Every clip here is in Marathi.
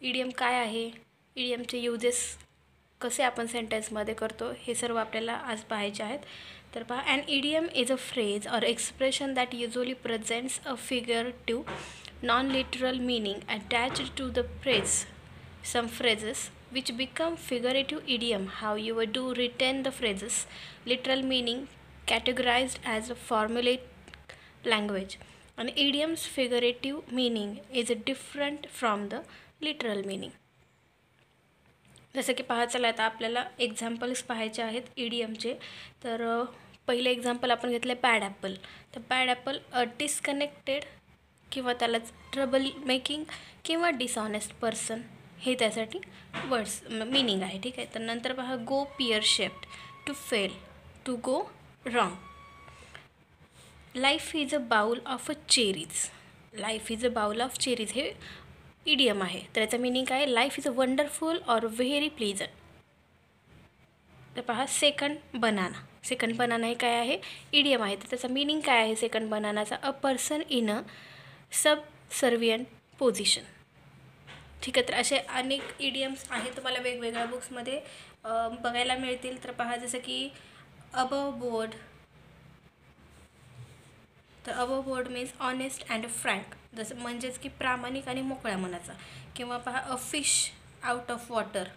इडियम काय आहे, इडियमचे युजेस कसे आपण सेंटेन्समध्ये करतो, हे सर्व आपल्याला आज पाहायचे आहेत. तर पहा, an idiom is a phrase or expression that usually presents a figurative non literal meaning attached to the phrase. Some phrases which become figurative idiom, however, do retain the phrase's literal meaning, categorized as a formulaic language. An idiom's figurative meaning is different from the literal meaning. जसं की पहा, चला आता आपल्याला एक्झाम्पल्स पाहायचे आहेत इडियमचे. तर पहिले एक्झाम्पल आपण घेतलं आहे बॅड ॲपल. तर बॅड ॲपल डिस्कनेक्टेड किंवा त्यालाच ट्रबल मेकिंग किंवा डिसऑनेस्ट पर्सन हे त्यासाठी वर्ड्स मीनिंग आहे. ठीक आहे. तर नंतर पहा, go pear shaped, to fail, to go wrong. Life is a bowl of a cherries. Life is a bowl of cherries हे इडियम आहे. तर याचं मीनिंग काय, life is a wonderful or very pleasant. तर पहा, सेकंड बनाना. सेकंड बनाना हे काय आहे, इडियम आहे. तर त्याचा मीनिंग काय आहे सेकंड बनानाचा, a person in a subservient position. ठीक आहे. तर असे अनेक इडियम्स आहेत, तुम्हाला वेगवेगळ्या बुक्समध्ये बघायला मिळतील. तर पहा, जसं की अबव बोर्ड. तर above board means honest and frank, जसं म्हणजेच की प्रामाणिक आणि मोकळ्या मनाचा. किंवा पहा, a fish out of water,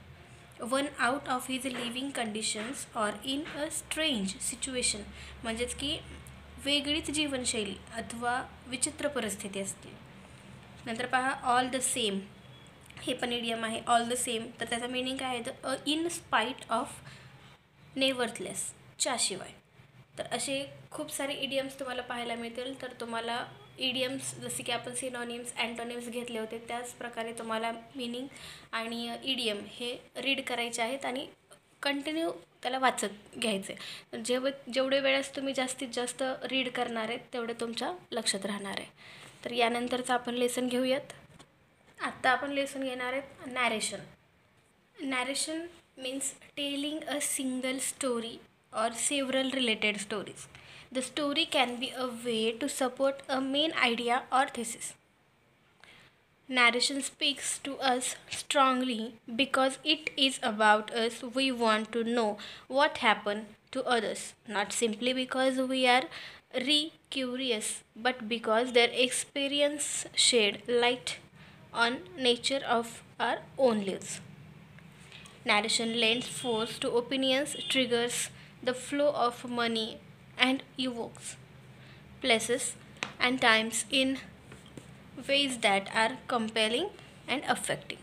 one out of his living conditions or in a strange situation, म्हणजेच की वेगळीच जीवनशैली अथवा विचित्र परिस्थिती असते. नंतर पहा, ऑल द सेम हे पण इडियम आहे, ऑल द सेम. तर त्याचा मीनिंग काय आहे, तर इन स्पाईट ऑफ, नेव्हरलेस, च्याशिवाय. तर असे खूप सारे इडियम्स तुम्हाला पाहायला मिळतील. तर तुम्हाला इडियम्स जसे की आपण सिनॉनिम्स अँटोनिम्स घेतले होते, त्याच प्रकारे तुम्हाला मीनिंग आणि इडियम हे रीड करायचे आहेत आणि कंटिन्यू त्याला वाचत घ्यायचे. तर जेवढे वेळेस तुम्ही जास्तीत जास्त रीड करणार आहेत तेवढे तुमच्या लक्षात राहणार आहे. तर यानंतरचं आपण लेसन घेऊयात. आत्ता आपण लेसन घेणार आहेत narration. Narration means telling a single storey or several related stories. The story can be a way to support a main idea or thesis. Narration speaks to us strongly because it is about us. We want to know what happened to others, not simply because we are curious, but because their experience shed light on nature of our own lives. Narration lends force to opinions, triggers the flow of money, and evokes places and times in ways that are compelling and affecting.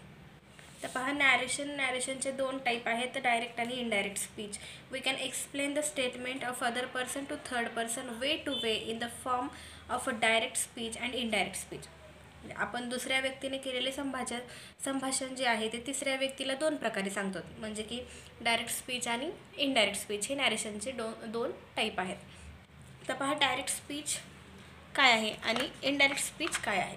तर पहा, नॅरेशनचे दोन टाईप आहेत, डायरेक्ट आणि indirect speech. We can explain the statement of other person to third person way to way in the form of a direct speech and indirect speech. आपण दुसऱ्या व्यक्तीने केलेले संभाषण जे आहे ते तिसऱ्या व्यक्तीला दोन प्रकारे सांगतो, म्हणजे की डायरेक्ट स्पीच आणि इनडायरेक्ट स्पीच हे नॅरेशनचे दोन टाईप आहेत. तर पहा, डायरेक्ट स्पीच काय आहे आणि इनडायरेक्ट स्पीच काय आहे.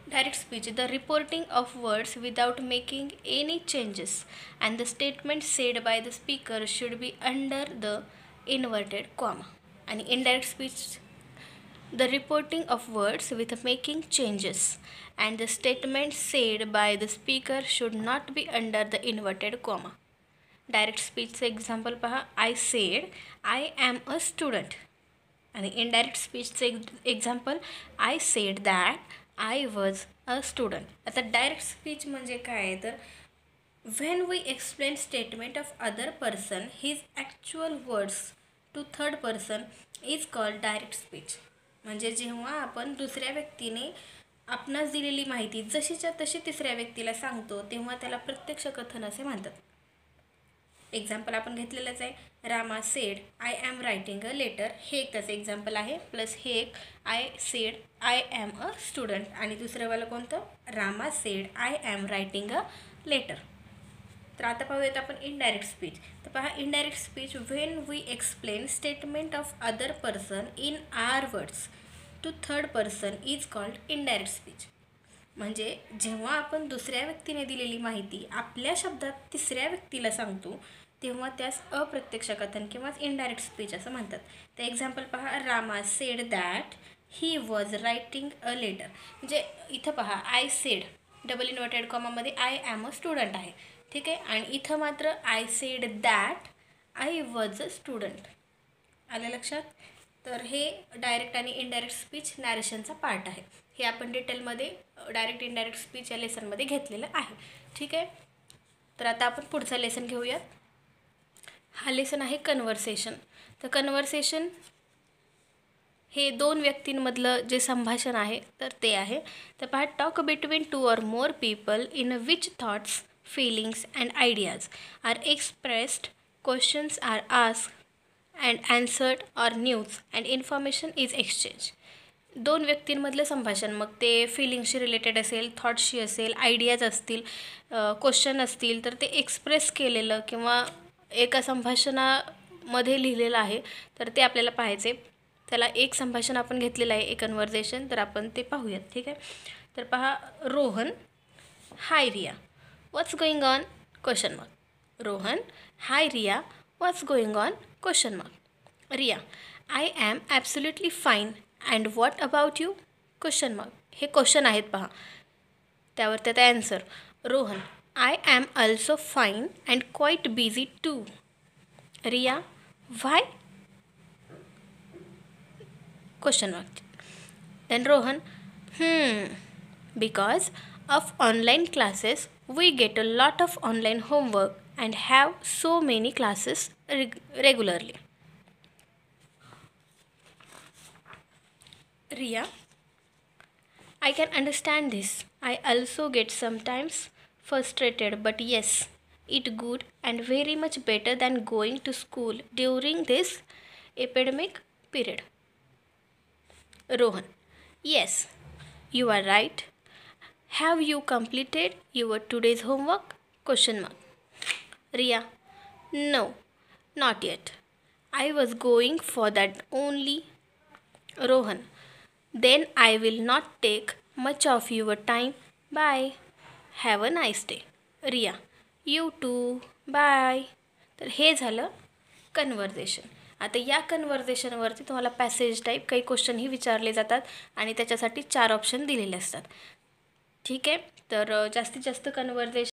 Direct speech, the reporting of words without making any changes and the statement said by the speaker should be under the inverted comma. आणि indirect speech, the reporting of words with making changes and the statement said by the speaker should not be under the inverted comma. Direct speech example पहा, I said I am a student. आणि indirect speech example, I said that I was a student. आता direct speech म्हणजे काय आहे, तर when we explain statement of other person his actual words to third person is called direct speech. म्हणजे जेव्हा आपण दुसऱ्या व्यक्तीने आपणास दिलेली माहिती जशीच्या तशी तिसऱ्या व्यक्तीला सांगतो तेव्हा त्याला प्रत्यक्ष कथन असे म्हणतात. एक्झाम्पल आपण घेतलेलंच आहे, Rama said I am writing a letter, हे एक त्याचं एक्झाम्पल आहे. प्लस हे एक, I said I am a student, आणि दुसरंवालं कोणतं, Rama said I am writing a letter. तर आता पाहूयात आपण इनडायरेक्ट स्पीच. तर पहा, indirect speech when we explain statement of other person in our words to third person is called indirect speech. म्हणजे जेव्हा आपण दुसऱ्या व्यक्तीने दिलेली माहिती आपल्या शब्दात तिसऱ्या व्यक्तीला सांगतो तेव्हा त्यास अप्रत्यक्ष कथन किंवा इनडायरेक्ट स्पीच असं म्हणतात. तर एक्झाम्पल पहा, Rama said that he was writing a letter. म्हणजे इथं पहा, आय सेड डबल इन्व्हर्टेड कॉमामध्ये आय ॲम अ स्टुडंट आहे. ठीक आहे. आणि इथं मात्र I said that I was a student. आलं लक्षात. तर हे डायरेक्ट आणि इनडायरेक्ट स्पीच नॅरेशनचा पार्ट आहे. हे आपण डिटेलमध्ये डायरेक्ट इनडायरेक्ट स्पीच या लेसनमध्ये घेतलेलं आहे. ठीक आहे. तर आता आपण पुढचा लेसन घेऊयात. हा लेसन आहे कन्व्हर्सेशन. तर कन्व्हर्सेशन हे दोन व्यक्तींमधलं जे संभाषण आहे तर ते आहे. तर पहा, talk between two or more people in which thoughts feelings and ideas are expressed, questions are asked and answered or news and information is exchange. दोन व्यक्तींमधलं संभाषण, मग ते फिलिंग्सशी रिलेटेड असेल, थॉट्सशी असेल, आयडियाज असतील, क्वेश्चन असतील, तर ते एक्सप्रेस केलेलं किंवा एका संभाषणामध्ये लिहिलेलं आहे तर ते आपल्याला पाहायचे. त्याला एक संभाषण आपण घेतलेलं आहे, एक कन्व्हर्सेशन, तर आपण ते पाहूयात. ठीक आहे. तर पहा, Rohan, hi Riya, what's going on, question mark. Rohan, hi Riya, what's going on, question mark. Riya, I am absolutely fine and what about you, question mark. हे क्वेश्चन आहेत पहा, त्यावर त्याचा answer. Rohan, I am also fine and quite busy too. Riya, why, question mark. Then Rohan, because of online classes we get a lot of online homework and have so many classes regularly. Riya, I can understand this. I also get sometimes frustrated, but yes, it good and very much better than going to school during this epidemic period. Rohan, yes, you are right. Have you completed your today's homework? Question mark. Riya, no, not yet. I was going for that only. Rohan, then I will not take much of your time. Bye. Have a nice day. Riya, you too. Bye. तर हे झालं कन्व्हर्सेशन. आता या कन्व्हर्सेशनवरती तुम्हाला पॅसेज टाईप काही क्वेश्चनही विचारले जातात आणि त्याच्यासाठी 4 ऑप्शन दिलेले असतात. ठीक आहे. तर जास्तीत जास्त कन्व्हर्सेशन